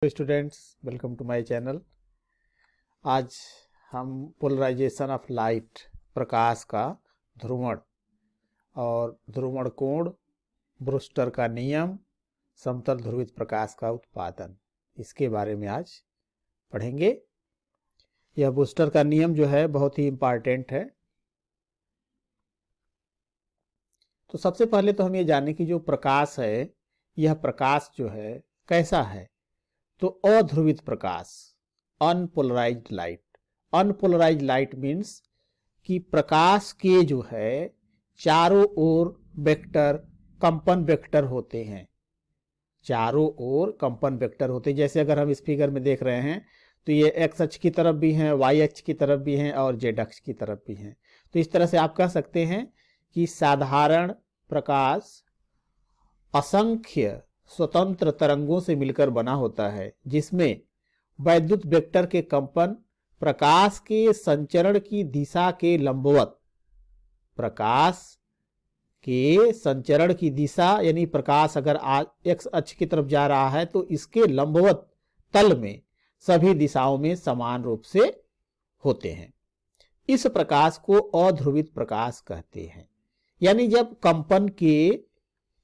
Students, welcome to my channel. आज हम polarisation of light, प्रकाश का ध्रुवण और ध्रुवण कोण, ब्रूस्टर का नियम, समतल ध्रुवित प्रकाश का उत्पादन, इसके बारे में आज पढ़ेंगे। यह ब्रूस्टर का नियम जो है बहुत ही इम्पॉर्टेंट है। तो सबसे पहले तो हम ये जानें कि जो प्रकाश है, यह प्रकाश जो है कैसा है। तो अध्रुवित प्रकाश, unpolarised light. Unpolarised light means कि प्रकाश के जो है चारों ओर वेक्टर, कंपन वेक्टर होते हैं। चारों ओर कंपन वेक्टर होते हैं। जैसे अगर हम इस फिगर में देख रहे हैं तो ये एक्स अक्ष की तरफ भी हैं, वाई अक्ष की तरफ भी हैं और जेड अक्ष की तरफ भी हैं। तो इस तरह से आप कह सकते हैं कि साधारण प्रकाश असंख्य स्वतंत्र तरंगों से मिलकर बना होता है, जिसमें वैद्युत वेक्टर के कंपन प्रकाश के संचरण की दिशा के लंबवत, प्रकाश के संचरण की दिशा यानी प्रकाश अगर एक्स अक्ष की तरफ जा रहा है तो इसके लंबवत तल में सभी दिशाओं में समान रूप से होते हैं। इस प्रकाश को अध्रुवित प्रकाश कहते हैं। यानी जब कंपन के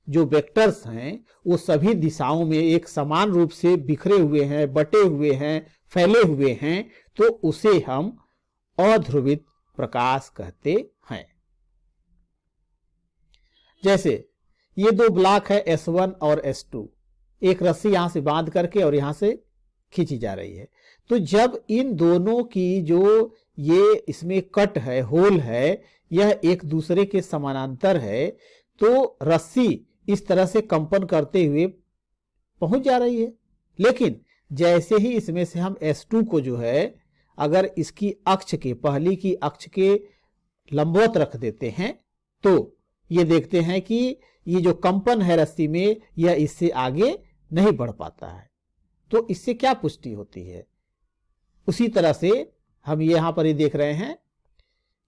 जो वेक्टर्स हैं वो सभी दिशाओं में एक समान रूप से बिखरे हुए हैं, बटे हुए हैं, फैले हुए हैं, तो उसे हम अध्रुवित प्रकाश कहते हैं। जैसे ये दो ब्लॉक है S1 और S2, एक रस्सी यहां से बांध करके और यहां से खींची जा रही है। तो जब इन दोनों की जो ये इसमें कट है, होल है, यह एक दूसरे के समानांतर है, तो रस्सी इस तरह से कंपन करते हुए पहुंच जा रही है। लेकिन जैसे ही इसमें से हम S2 को जो है अगर इसकी अक्ष के, पहली की अक्ष के लंबवत रख देते हैं तो ये देखते हैं कि ये जो कंपन है रस्सी में, यह इससे आगे नहीं बढ़ पाता है। तो इससे क्या पुष्टि होती है? उसी तरह से हम यहां पर ये देख रहे हैं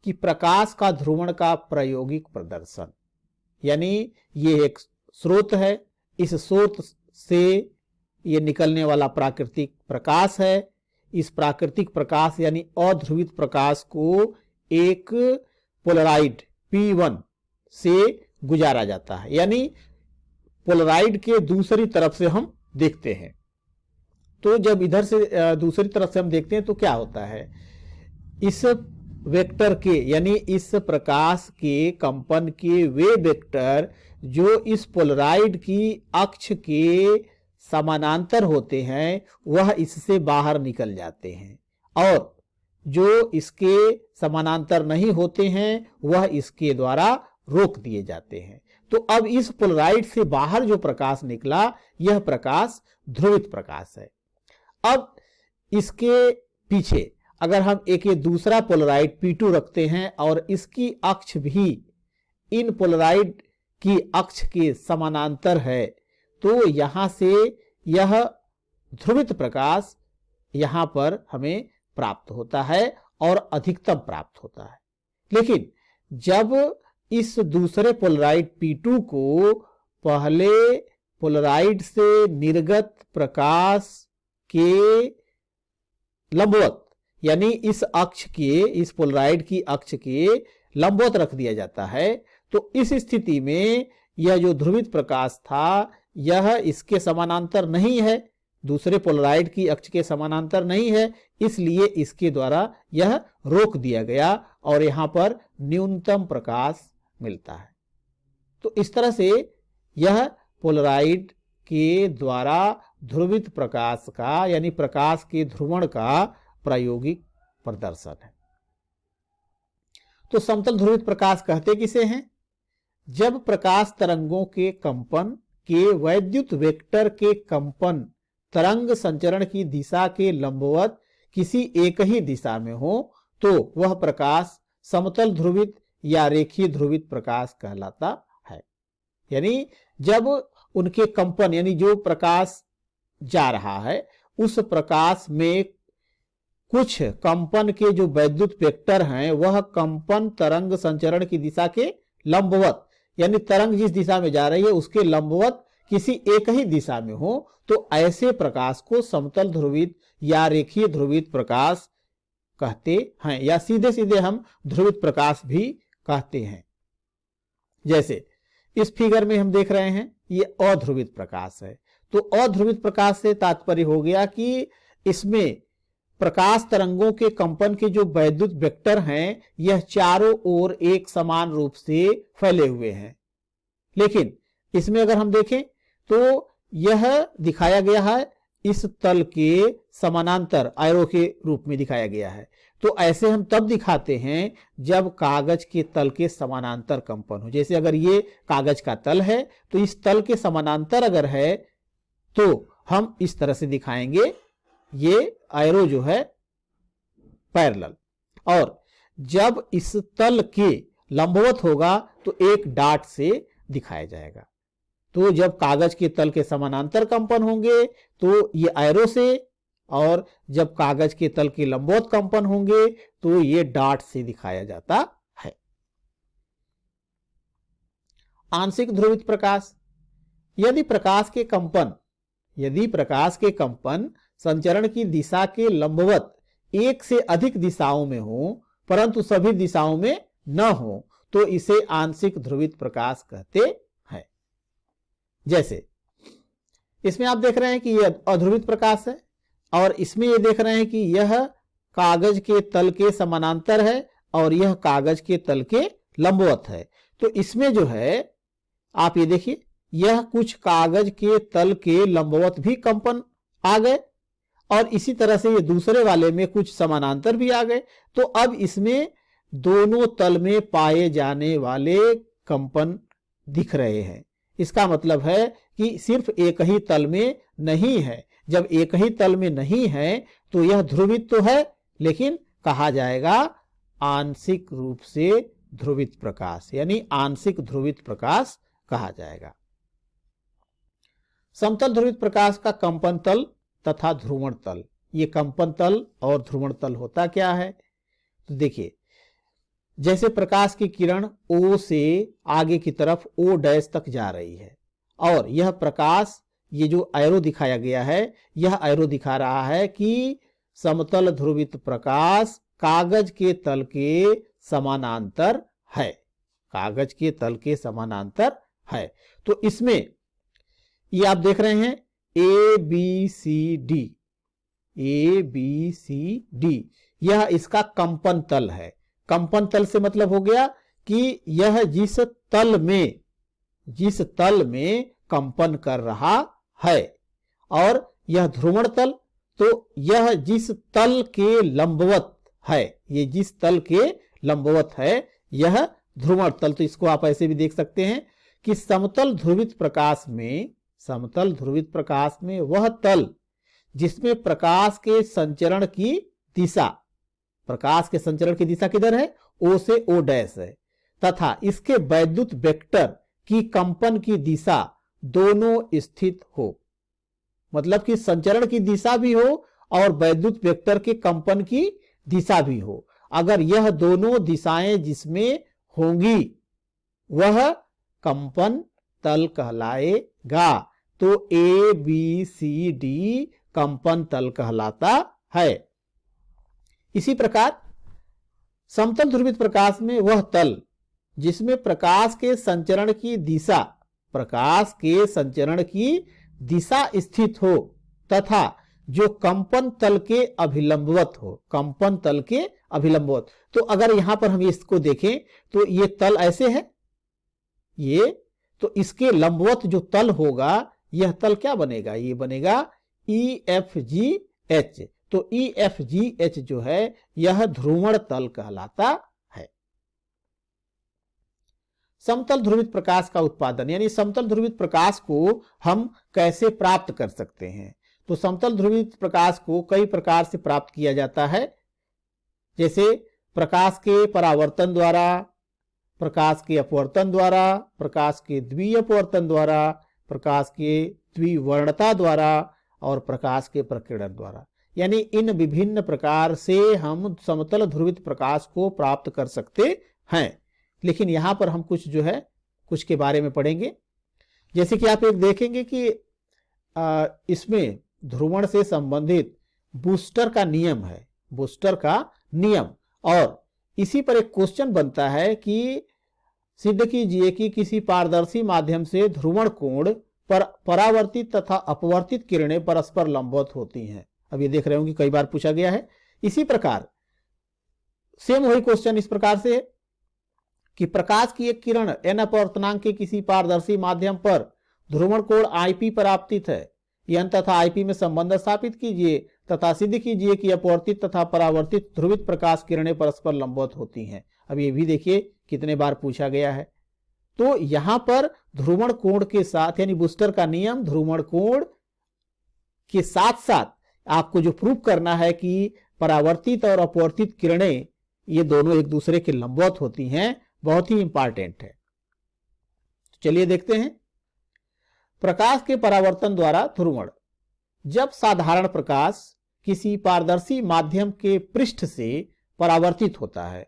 कि प्रकाश का ध्रुवण का प्रायोगिक प्रदर्शन, यानी ये एक स्रोत है, इस स्रोत से ये निकलने वाला प्राकृतिक प्रकाश है। इस प्राकृतिक प्रकाश यानी अध्रुवित प्रकाश को एक पोलराइड P1 से गुजारा जाता है, यानी पोलराइड के दूसरी तरफ से हम देखते हैं। तो जब इधर से दूसरी तरफ से हम देखते हैं तो क्या होता है, इस वेक्टर के यानी इस प्रकाश के कंपन के वे वेक्टर जो इस पोलराइड की अक्ष के समानांतर होते हैं वह इससे बाहर निकल जाते हैं, और जो इसके समानांतर नहीं होते हैं वह इसके द्वारा रोक दिए जाते हैं। तो अब इस पोलराइड से बाहर जो प्रकाश निकला, यह प्रकाश ध्रुवित प्रकाश है। अब इसके पीछे अगर हम एक ये दूसरा पोलराइड P2 रखते हैं और इसकी अक्ष भी इन पोलराइड की अक्ष के समानांतर है, तो यहां से यह ध्रुवित प्रकाश यहां पर हमें प्राप्त होता है और अधिकतम प्राप्त होता है। लेकिन जब इस दूसरे पोलराइड P2 को पहले पोलराइड से निर्गत प्रकाश के लंबवत यानी इस अक्ष के, इस पोलराइड की अक्ष के लंबवत रख दिया जाता है, तो इस स्थिति में यह जो ध्रुवित प्रकाश था यह इसके समानांतर नहीं है, दूसरे पोलराइड की अक्ष के समानांतर नहीं है, इसलिए इसके द्वारा यह रोक दिया गया और यहां पर न्यूनतम प्रकाश मिलता है। तो इस तरह से यह पोलराइड के द्वारा ध्रुवित प्रकाश का यानी प्रकाश के ध्रुवण का प्रायोगिक प्रदर्शन है। तो समतल ध्रुवित प्रकाश कहते किसे हैं? जब प्रकाश तरंगों के कंपन के वैद्युत वेक्टर के कंपन तरंग संचरण की दिशा के लंबवत किसी एक ही दिशा में हो तो वह प्रकाश समतल ध्रुवित या रेखीय ध्रुवित प्रकाश कहलाता है। यानी जब उनके कंपन यानी जो प्रकाश जा रहा है उस प्रकाश में कुछ कंपन के जो वैद्युत वेक्टर हैं वह कंपन तरंग संचरण की दिशा के लंबवत यानी तरंग जिस दिशा में जा रही है उसके लंबवत किसी एक ही दिशा में हो तो ऐसे प्रकाश को समतल ध्रुवित या रेखीय ध्रुवित प्रकाश कहते हैं, या सीधे सीधे हम ध्रुवित प्रकाश भी कहते हैं। जैसे इस फिगर में हम देख रहे हैं, ये अध्रुवित प्रकाश है। तो अध्रुवित प्रकाश से तात्पर्य हो गया कि इसमें प्रकाश तरंगों के कंपन के जो वैद्युत वेक्टर हैं, यह चारों ओर एक समान रूप से फैले हुए हैं। लेकिन इसमें अगर हम देखें तो यह दिखाया गया है इस तल के समानांतर, एरो के रूप में दिखाया गया है। तो ऐसे हम तब दिखाते हैं जब कागज के तल के समानांतर कंपन हो। जैसे अगर ये कागज का तल है तो इस तल के समानांतर अगर है तो हम इस तरह से दिखाएंगे, ये एरो जो है पैरेलल। और जब इस तल के लंबवत होगा तो एक डॉट से दिखाया जाएगा। तो जब कागज के तल के समानांतर कंपन होंगे तो ये एरो से, और जब कागज के तल के लंबवत कंपन होंगे तो ये डॉट से दिखाया जाता है। आंशिक ध्रुवित प्रकाश, यदि प्रकाश के कंपन संचरण की दिशा के लंबवत एक से अधिक दिशाओं में हो परंतु सभी दिशाओं में न हो तो इसे आंशिक ध्रुवित प्रकाश कहते हैं। जैसे इसमें आप देख रहे हैं कि यह अध्रुवित प्रकाश है और इसमें ये देख रहे हैं कि यह कागज के तल के समानांतर है और यह कागज के तल के लंबवत है। तो इसमें जो है आप ये देखिए, यह कुछ कागज के तल के लंबवत भी कंपन आ गए और इसी तरह से ये दूसरे वाले में कुछ समानांतर भी आ गए। तो अब इसमें दोनों तल में पाए जाने वाले कंपन दिख रहे हैं। इसका मतलब है कि सिर्फ एक ही तल में नहीं है। जब एक ही तल में नहीं है तो यह ध्रुवित तो है लेकिन कहा जाएगा आंशिक रूप से ध्रुवित प्रकाश, यानी आंशिक ध्रुवित प्रकाश कहा जाएगा। समतल ध्रुवित प्रकाश का कंपन तल तथा ध्रुवण तल, ये कंपन तल और ध्रुवण तल होता क्या है? तो देखिए, जैसे प्रकाश की किरण O से आगे की तरफ O' तक जा रही है और यह प्रकाश, ये जो एरो दिखाया गया है, यह एरो दिखा रहा है कि समतल ध्रुवित प्रकाश कागज के तल के समानांतर है, कागज के तल के समानांतर है। तो इसमें ये आप देख रहे हैं ABCD, यह इसका कंपन तल है। कंपन तल से मतलब हो गया कि यह जिस तल में कंपन कर रहा है, और यह ध्रुवण तल, तो यह जिस तल के लंबवत है, ये जिस तल के लंबवत है यह ध्रुवण तल। तो इसको आप ऐसे भी देख सकते हैं कि समतल ध्रुवित प्रकाश में वह तल जिसमें प्रकाश के संचरण की दिशा किधर है? O से O' है, तथा इसके वैद्युत वेक्टर की कंपन की दिशा दोनों स्थित हो, मतलब कि संचरण की दिशा भी हो और वैद्युत वेक्टर के कंपन की दिशा भी हो। अगर यह दोनों दिशाएं जिसमें होंगी वह कंपन तल कहलाएगा। तो ABCD कंपन तल कहलाता है। इसी प्रकार समतल ध्रुवित प्रकाश में वह तल जिसमें प्रकाश के संचरण की दिशा स्थित हो तथा जो कंपन तल के अभिलंबवत हो, तो अगर यहां पर हम इसको देखें तो ये तल ऐसे है, तो इसके लंबवत जो तल होगा यह तल क्या बनेगा? ये बनेगा EFGH। तो EFGH जो है यह ध्रुवण तल कहलाता है। समतल ध्रुवित प्रकाश का उत्पादन, यानी समतल ध्रुवित प्रकाश को हम कैसे प्राप्त कर सकते हैं? तो समतल ध्रुवित प्रकाश को कई प्रकार से प्राप्त किया जाता है, जैसे प्रकाश के परावर्तन द्वारा, प्रकाश के अपवर्तन द्वारा, प्रकाश के द्विअपवर्तन द्वारा, प्रकाश के द्विवर्णता द्वारा और प्रकाश के प्रकीर्णन द्वारा। यानी इन विभिन्न प्रकार से हम समतल ध्रुवित प्रकाश को प्राप्त कर सकते हैं। लेकिन यहां पर हम कुछ के बारे में पढ़ेंगे। जैसे कि आप एक देखेंगे कि इसमें ध्रुवण से संबंधित बूस्टर का नियम है, बूस्टर का नियम। और इसी पर एक क्वेश्चन बनता है कि सिद्ध कीजिए कि किसी पारदर्शी माध्यम से ध्रुवण कोण पर परावर्तित तथा अपवर्तित किरणें परस्पर लंबवत होती हैं। अब ये देख रहे होंगे कई बार पूछा गया है। इसी प्रकार सेम वही क्वेश्चन इस प्रकार से है कि प्रकाश की एक किरण n अपवर्तनांक के किसी पारदर्शी माध्यम पर ध्रुवण कोण IP पर आपतित है। n तथा IP में संबंध स्थापित कीजिए तथा सिद्ध कीजिए कि अपवर्तित तथा परावर्तित ध्रुवित प्रकाश किरणें परस्पर लंबवत होती हैं। अब ये भी देखिए कितने बार पूछा गया है। तो यहां पर ध्रुवण कोण के साथ यानी बूस्टर का नियम, ध्रुवण कोण के साथ साथ आपको जो प्रूव करना है कि परावर्तित और अपवर्तित किरणें ये दोनों एक दूसरे के लंबवत होती हैं, बहुत ही इंपॉर्टेंट है। चलिए देखते हैं। प्रकाश के परावर्तन द्वारा ध्रुवण। जब साधारण प्रकाश किसी पारदर्शी माध्यम के पृष्ठ से परावर्तित होता है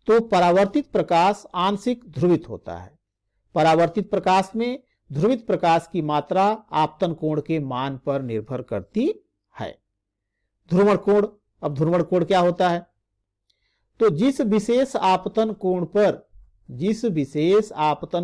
तो परावर्तित प्रकाश आंशिक ध्रुवित होता है। परावर्तित प्रकाश में ध्रुवित प्रकाश की मात्रा आपतन कोण के मान पर निर्भर करती है। ध्रुवण कोण। अब ध्रुवण कोण क्या होता है? तो जिस विशेष आपतन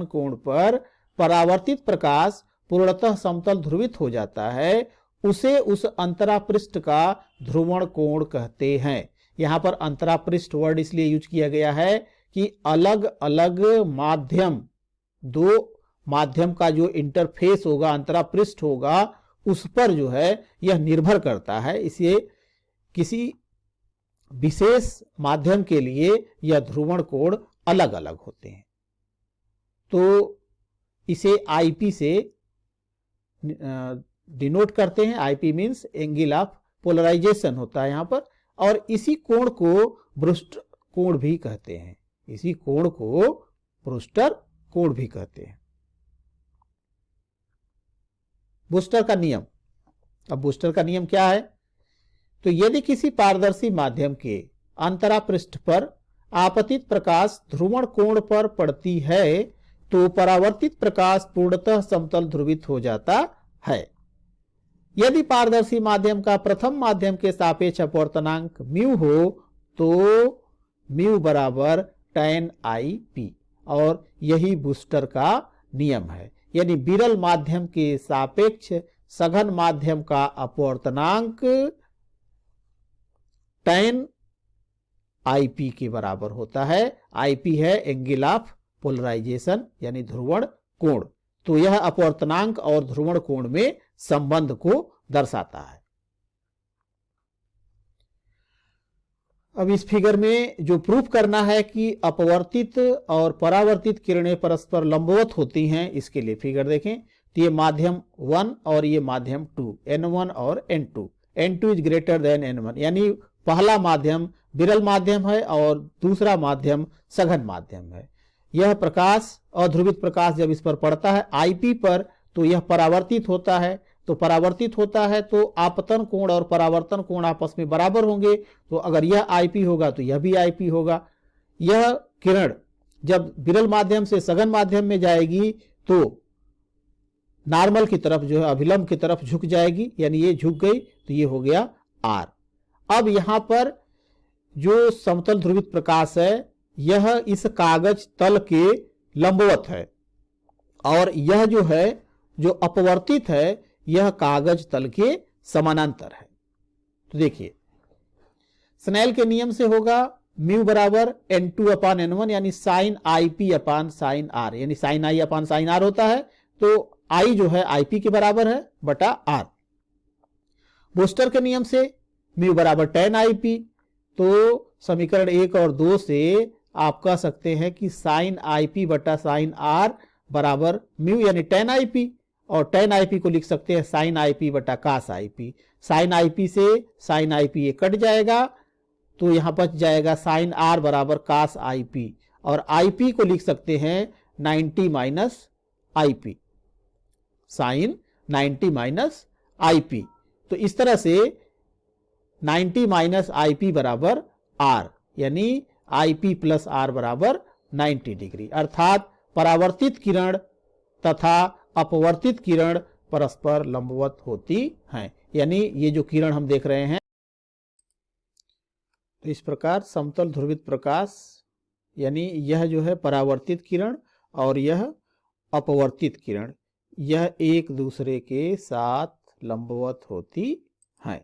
कोण पर परावर्तित प्रकाश पूर्णतः समतल ध्रुवित हो जाता है उसे उस अंतरापृष्ठ का ध्रुवण कोण कहते हैं। यहां पर अंतरापृष्ठ वर्ड इसलिए यूज किया गया है कि अलग अलग माध्यम, दो माध्यम का जो इंटरफेस होगा, अंतरापृष्ठ होगा, उस पर जो है यह निर्भर करता है। इसलिए किसी विशेष माध्यम के लिए यह ध्रुवण कोण अलग अलग होते हैं। तो इसे IP से डिनोट करते हैं। IP means angle of polarisation होता है यहां पर। और इसी कोण को ब्रूस्टर कोण भी कहते हैं। इसी कोण को ब्रूस्टर कोण भी कहते हैं। बूस्टर का नियम। अब बूस्टर का नियम क्या है? तो यदि किसी पारदर्शी माध्यम के अंतरापृष्ठ पर आपतित प्रकाश ध्रुवण कोण पर पड़ती है तो परावर्तित प्रकाश पूर्णतः समतल ध्रुवित हो जाता है। यदि पारदर्शी माध्यम का प्रथम माध्यम के सापेक्ष अपवर्तनांक म्यू हो तो म्यू बराबर tan IP, और यही बूस्टर का नियम है। यानी विरल माध्यम के सापेक्ष सघन माध्यम का अपवर्तनांक tan IP के बराबर होता है। IP है एंगल ऑफ पोलराइजेशन यानी ध्रुवण कोण। तो यह अपवर्तनांक और ध्रुवण कोण में संबंध को दर्शाता है। अब इस फिगर में जो प्रूफ करना है कि अपवर्तित और परावर्तित किरणें परस्पर लंबवत होती हैं, इसके लिए फिगर देखें। तो ये माध्यम 1 और ये माध्यम 2, N1 और N2। N2 is greater than N1, यानी पहला माध्यम विरल माध्यम है और दूसरा माध्यम सघन माध्यम है। यह प्रकाश, अध्रुवित प्रकाश जब इस पर पड़ता है IP पर तो यह परावर्तित होता है। तो परावर्तित होता है तो आपतन कोण और परावर्तन कोण आपस में बराबर होंगे। तो अगर यह IP होगा तो यह भी IP होगा। यह किरण जब विरल माध्यम से सघन माध्यम में जाएगी तो नॉर्मल की तरफ जो है अभिलंब की तरफ झुक जाएगी, यानी ये झुक गई तो ये हो गया R। अब यहां पर जो समतल ध्रुवित प्रकाश है यह इस कागज तल के लंबवत है और यह जो है जो अपवर्तित है यह कागज तल के समानांतर है। तो देखिए स्नेल के नियम से होगा म्यू बराबर N2 अपान N1 यानी sine IP upon sine R, यानी sine I upon sine R होता है। तो I जो है IP के बराबर है बटा R। बूस्टर के नियम से म्यू बराबर tan IP। तो समीकरण 1 और 2 से आप कह सकते हैं कि साइन IP बटा साइन R बराबर म्यू यानी tan IP, और tan IP को लिख सकते हैं साइन IP बटा cos IP। साइन IP से साइन IP ये कट जाएगा तो यहां बच जाएगा साइन R बराबर cos IP, और IP को लिख सकते हैं 90 minus IP, sine 90 minus IP। तो इस तरह से 90 माइनस IP बराबर R, यानी IP प्लस R बराबर 90 डिग्री। अर्थात परावर्तित किरण तथा अपवर्तित किरण परस्पर लंबवत होती हैं। यानी ये जो किरण हम देख रहे हैं, तो इस प्रकार समतल ध्रुवित प्रकाश, यानी यह जो है परावर्तित किरण और यह अपवर्तित किरण, यह एक दूसरे के साथ लंबवत होती हैं।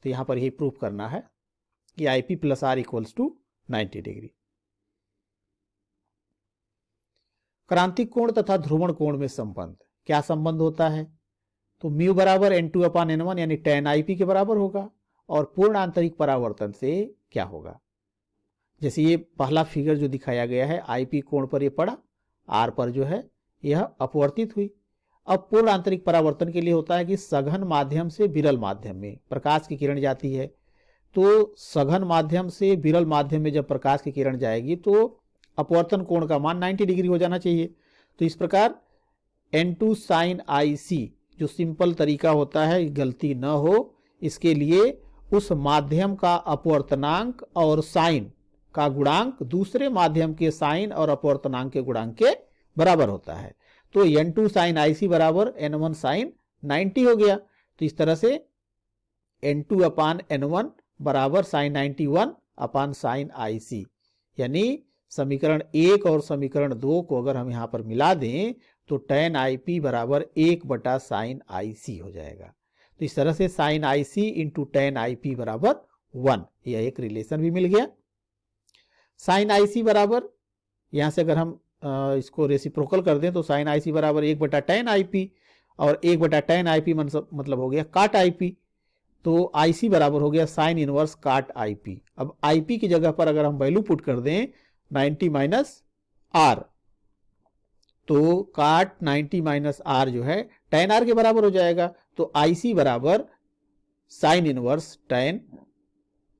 तो यहां पर यही प्रूफ करना है कि IP + R = 90 डिग्री। क्रांतिक कोण तथा ध्रुवण कोण में संबंध, क्या संबंध होता है? तो म्यू बराबर N2/N1 यानी tan IP के बराबर होगा। और पूर्ण आंतरिक परावर्तन से क्या होगा? जैसे ये पहला फिगर जो दिखाया गया है, IP कोण पर ये पड़ा, R पर जो है यह अपवर्तित हुई। अब पूर्ण आंतरिक परावर्तन के लिए होता है कि सघन माध्यम से विरल माध्यम में प्रकाश की किरण जाती है। तो सघन माध्यम से विरल माध्यम में जब प्रकाश की किरण जाएगी तो अपवर्तन कोण का मान 90 डिग्री हो जाना चाहिए। तो इस प्रकार N2 sin IC जो सिंपल तरीका होता है, गलती न हो इसके लिए उस माध्यम का अपवर्तनांक और साइन का गुणांक दूसरे माध्यम के साइन और अपवर्तनांक के गुणांक के बराबर होता है। तो N2 sin IC बराबर N1 sin 90 हो गया। तो इस तरह से N2/N1 बराबर sin 91 sin IC, यानी समीकरण 1 और समीकरण 2 को अगर हम यहाँ पर मिला दें तो tan IP बराबर 1/sin IC हो जाएगा। तो इस तरह से sin IC into tan IP बराबर 1, यह एक रिलेशन भी मिल गया। sin IC बराबर, यहाँ से अगर हम इसको रेसिप्रोकल कर दें तो sin IC बराबर 1/tan IP, और 1/tan IP मतलब हो गया काट IP। तो IC बराबर हो गया साइन इनवर्स काट IP। अब IP की जगह पर अगर हम वैल्यू पुट कर दें 90 - R, तो काट 90 - R जो है tan R के बराबर हो जाएगा। तो IC बराबर साइन इनवर्स tan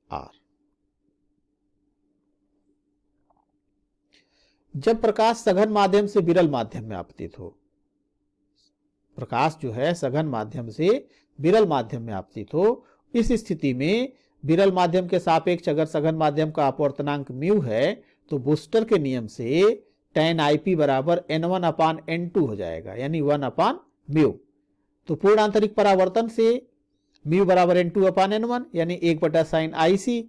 R। जब प्रकाश सघन माध्यम से विरल माध्यम में आपतित हो, प्रकाश जो है सघन माध्यम से विरल माध्यम में आपतित हो, इस स्थिति में विरल माध्यम के सापेक्ष अगर सघन माध्यम का अपवर्तनांक म्यू है तो बूस्टर के नियम से tan IP बराबर N1/N2 हो जाएगा, यानी 1/म्यू। तो पूर्ण आंतरिक परावर्तन से म्यू बराबर N2/N1 यानी 1/sin IC।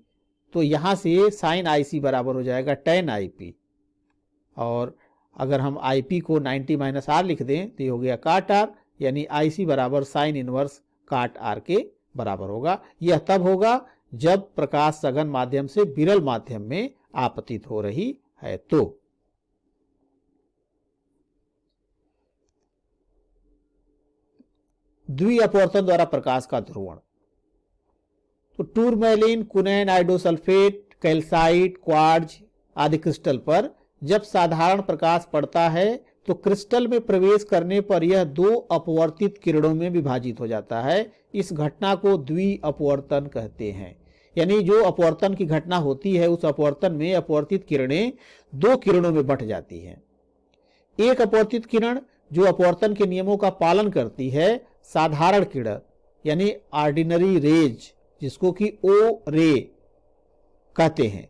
तो यहां से sin IC बराबर हो जाएगा tan IP, और अगर हम IP को 90 - R लिख दें तो ये हो गया काट R, यानी IC बराबर साइन इनवर्स काट R के बराबर होगा। यह तब होगा जब प्रकाश सघन माध्यम से विरल माध्यम में आपतित हो रही है। तो द्वि अपवर्तन द्वारा प्रकाश का ध्रुवण, तो टूरमैलिन, कुनैन आइडोसल्फेट, कैल्साइट, क्वार्ट्ज आदि क्रिस्टल पर जब साधारण प्रकाश पड़ता है तो क्रिस्टल में प्रवेश करने पर यह दो अपवर्तित किरणों में विभाजित हो जाता है। इस घटना को द्वि अपवर्तन कहते हैं। यानी जो अपवर्तन की घटना होती है उस अपवर्तन में अपवर्तित किरणें दो किरणों में बंट जाती हैं। एक अपवर्तित किरण जो अपवर्तन के नियमों का पालन करती है, साधारण किरण यानी ऑर्डिनरी रेज, जिसको कि O रे कहते हैं,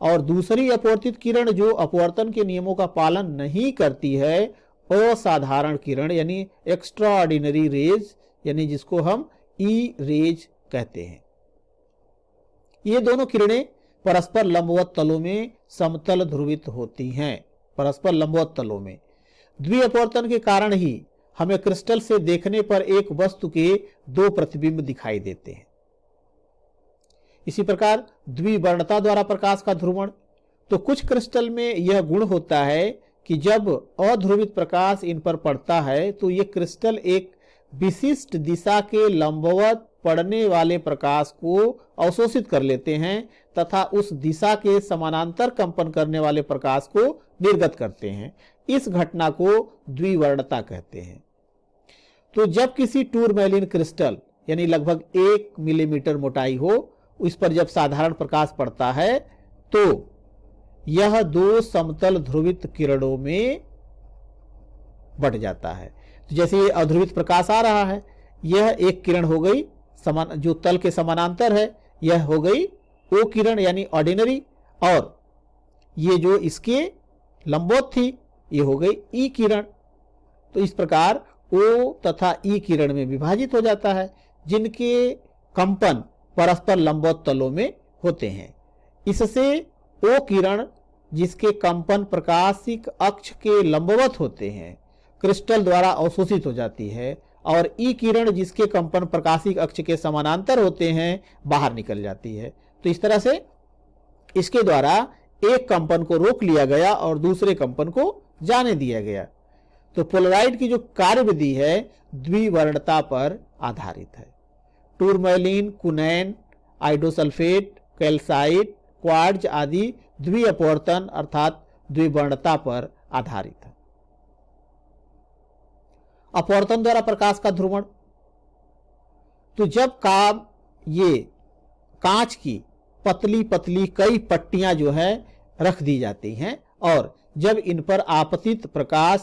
और दूसरी अपवर्तित किरण जो अपवर्तन के नियमों का पालन नहीं करती है, असाधारण किरण यानी एक्स्ट्रा ऑर्डिनरी रेज, यानी जिसको हम E रेज कहते हैं। ये दोनों किरणें परस्पर लंबवत तलों में समतल ध्रुवित होती हैं। परस्पर लंबवत तलों में द्वि अपवर्तन के कारण ही हमें क्रिस्टल से देखने पर एक वस्तु के दो प्रतिबिंब दिखाई देते हैं। इसी प्रकार द्विवर्णता द्वारा प्रकाश का ध्रुवण, तो कुछ क्रिस्टल में यह गुण होता है कि जब अध्रुवित प्रकाश इन पर पड़ता है तो ये क्रिस्टल एक विशिष्ट दिशा के लंबवत पड़ने वाले प्रकाश को अवशोषित कर लेते हैं तथा उस दिशा के समानांतर कंपन करने वाले प्रकाश को निर्गत करते हैं। इस घटना को द्विवर्णता कहते हैं। तो जब किसी टूरमैलिन क्रिस्टल यानी लगभग 1 मिलीमीटर मोटाई हो, इस पर जब साधारण प्रकाश पड़ता है तो यह दो समतल ध्रुवित किरणों में बंट जाता है। तो जैसे ये अध्रुवित प्रकाश आ रहा है, यह एक किरण हो गई जो तल के समानांतर है, यह हो गई O किरण यानी ऑर्डिनरी, और ये जो इसके लंबवत थी ये हो गई E किरण। तो इस प्रकार O तथा E किरण में विभाजित हो जाता है, जिनके कंपन परस्पर लंबवत तलों में होते हैं। इससे O किरण जिसके कंपन प्रकाशिक अक्ष के लंबवत होते हैं क्रिस्टल द्वारा अवशोषित हो जाती है, और ई किरण जिसके कंपन प्रकाशिक अक्ष के समानांतर होते हैं बाहर निकल जाती है। तो इस तरह से इसके द्वारा एक कंपन को रोक लिया गया और दूसरे कंपन को जाने दिया गया। तो पोलराइड की जो कार्यविधि है द्विवर्णता पर आधारित है। टूरमैलिन, कुनैन, आइडोसल्फेट, कैल्साइट, क्वार्ट्ज आदि द्विअपवर्तन अर्थात द्विवर्णता पर आधारित है। अपवर्तन द्वारा प्रकाश का ध्रुवण, तो जब ये कांच की पतली पतली कई पट्टियां जो है रख दी जाती हैं और जब इन पर आपतित प्रकाश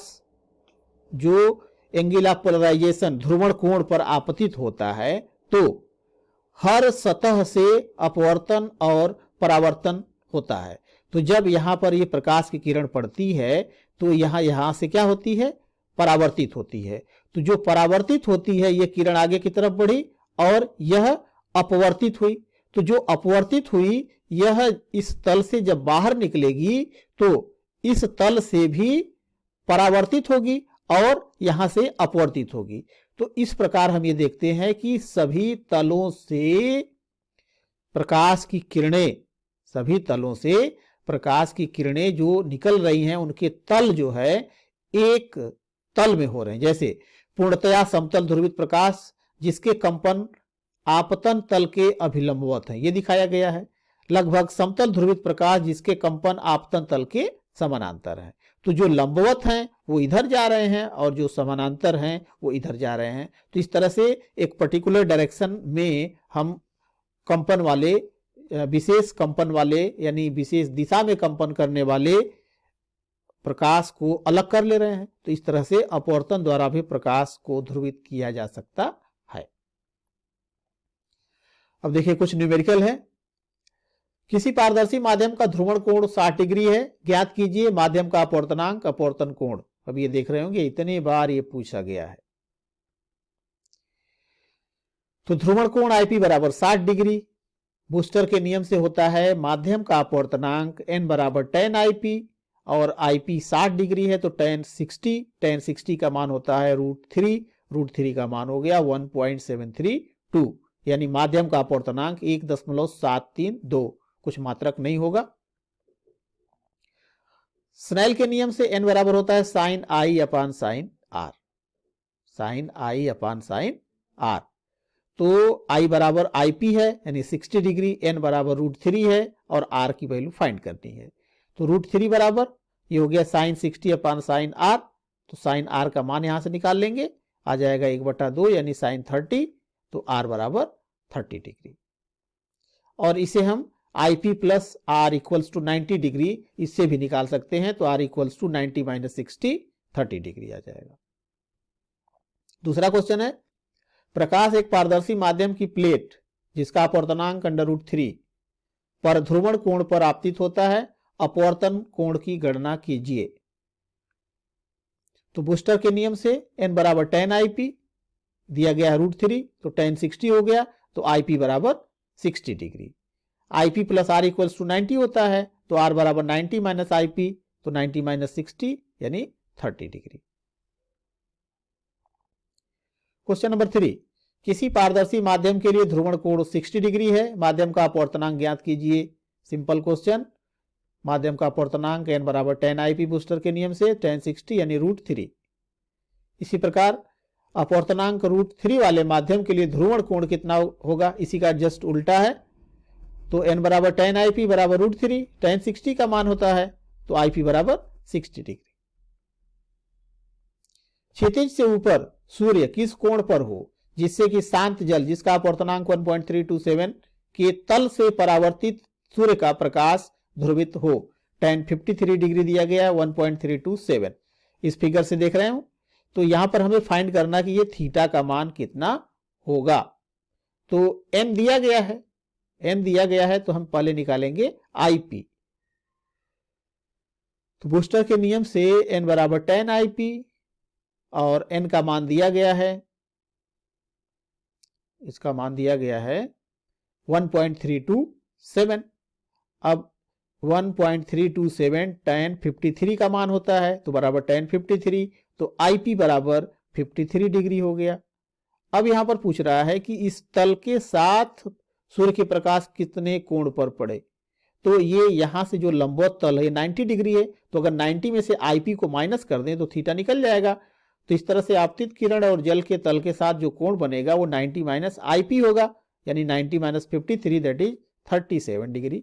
जो एंगल ऑफ पोलराइजेशन ध्रुवण कोण पर आपतित होता है तो हर सतह से अपवर्तन और परावर्तन होता है। तो जब यहां पर ये प्रकाश की किरण पड़ती है तो यहां से क्या होती है, परावर्तित होती है। तो जो परावर्तित होती है ये किरण आगे की तरफ बढ़ी और यह अपवर्तित हुई। तो जो अपवर्तित हुई यह इस तल से जब बाहर निकलेगी तो इस तल से भी परावर्तित होगी और यहां से अपवर्तित होगी। तो इस प्रकार हम ये देखते हैं कि सभी तलों से प्रकाश की किरणें जो निकल रही हैं उनके तल जो है एक तल में हो रहे हैं। जैसे पूर्णतया समतल ध्रुवित प्रकाश जिसके कंपन आपतन तल के अभिलंबवत है, ये दिखाया गया है। लगभग समतल ध्रुवित प्रकाश जिसके कंपन आपतन तल के समानांतर है। तो जो लंबवत हैं वो इधर जा रहे हैं और जो समानांतर हैं वो इधर जा रहे हैं। तो इस तरह से एक पर्टिकुलर डायरेक्शन में हम कंपन वाले, विशेष कंपन वाले यानी विशेष दिशा में कंपन करने वाले प्रकाश को अलग कर ले रहे हैं। तो इस तरह से अपवर्तन द्वारा भी प्रकाश को ध्रुवित किया जा सकता है। अब देखिए कुछ न्यूमेरिकल है। किसी पारदर्शी माध्यम का ध्रुवण कोण 60 डिग्री है, ज्ञात कीजिए माध्यम का अपवर्तनांक, अपवर्तन कोण। अब ये देख रहे होंगे इतने बार ये पूछा गया है। तो ध्रुवण कोण IP बराबर 60 डिग्री बूस्टर के नियम से होता है। माध्यम का अपवर्तनांक n बराबर tan IP और IP 60 डिग्री है तो tan 60 का मान होता है √3 का मान हो गया 1.732, यानी माध्यम का अपवर्तनांक 1.732, कुछ मात्रक नहीं होगा। स्नेल के नियम से n बराबर होता है sin I upon sin R। तो I बराबर IP है यानी 60 डिग्री, n बराबर √3 है और R की वैल्यू फाइंड करनी है। तो √3 बराबर ये हो गया sin 60 अपान sin R। तो sin R का मान यहां से निकाल लेंगे, आ जाएगा 1/2 यानी sin 30। तो R बराबर 30 डिग्री। और इसे हम IP plus R equals to 90 degree इससे भी निकाल सकते हैं। तो R इक्वल्स टू 90 - 60 30 डिग्री आ जाएगा। दूसरा क्वेश्चन है, प्रकाश एक पारदर्शी माध्यम की प्लेट जिसका अपवर्तनांक √3 पर ध्रुवण कोण पर आपतित होता है, अपवर्तन कोण की गणना कीजिए। तो बूस्टर के नियम से n बराबर tan IP दिया गया है √3 तो tan 60 हो गया। तो IP बराबर 60 degree. IP plus R equals to 90 होता है तो R बराबर 90 - IP तो 90 - 60 यानी 30 डिग्री। क्वेश्चन नंबर 3, किसी पारदर्शी माध्यम के लिए ध्रुवण कोण 60 डिग्री है, माध्यम का अपवर्तनांक ज्ञात कीजिए। Simple question. माध्यम का अपवर्तनांक n बराबर tan IP बूस्टर के नियम से tan 60 यानी √3। इसी प्रकार अपवर्तनांक √3 वाले माध्यम के लिए ध्रुवण कोण कितना होगा, इसी का जस्ट उल्टा है। तो n बराबर tan IP बराबर √3, tan 60 का मान होता है तो IP बराबर 60 डिग्री। क्षितिज से ऊपर सूर्य किस कोण पर हो जिससे कि शांत जल जिसका अपवर्तनांक 1.327 के तल से परावर्तित सूर्य का प्रकाश ध्रुवित हो। tan 53 डिग्री दिया गया है 1.327 इस फिगर से देख रहे हो। तो यहां पर हमें फाइंड करना कि ये थीटा का मान कितना होगा। तो n दिया गया है तो हम पहले निकालेंगे IP। तो बूस्टर के नियम से n बराबर tan IP और एन का मान दिया गया है, इसका मान दिया गया है 1.327। अब 1.327 tan 53 का मान होता है तो बराबर tan 53, तो IP बराबर 53 डिग्री हो गया। अब यहां पर पूछ रहा है कि इस तल के साथ सूर्य के प्रकाश कितने कोण पर पड़े, तो ये यहां से जो लंबवत तल है 90 डिग्री है, तो अगर 90 में से IP को माइनस कर दें तो थीटा निकल जाएगा। तो इस तरह से आपतित किरण और जल के तल के साथ जो कोण बनेगा वो 90 माइनस IP होगा, यानी 90 माइनस 53 दैट इज 37 डिग्री।